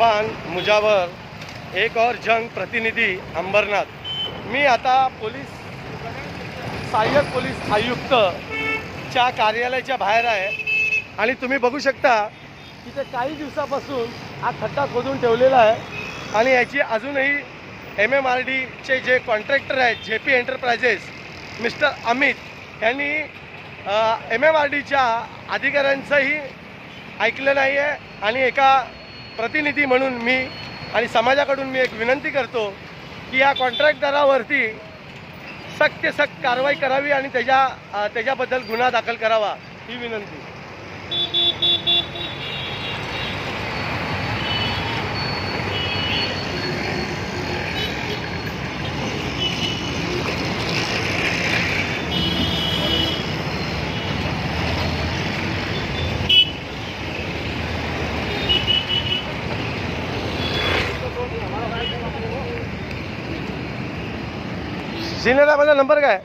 इरफान मुजावर एक और जंग प्रतिनिधी अंबरनाथ। मी आता सहाय्यक पोलीस आयुक्त च्या कार्यालयाच्या बाहेर आहे आणि तुम्ही बघू शकता की ते काही दिवसापासून हा खड्डा खोदून ठेवलेला आहे आणि याची अजूनही MMRDचे जे कॉन्ट्रॅक्टर आहेत JP एंटरप्राइजेस मिस्टर अमित यांनी MMRDच्या अधिकाऱ्यांचंही ऐकलं नाही आहे। आणि एका प्रतिनिधी म्हणून मी आणि समाजाकडून मी एक विनंती करतो की या कॉन्ट्रॅक्टदारावरती सक्त कारवाई करावी आणि त्याच्याबद्दल गुन्हा दाखल करावा ही विनंती। सीनियर माझा नंबर काय?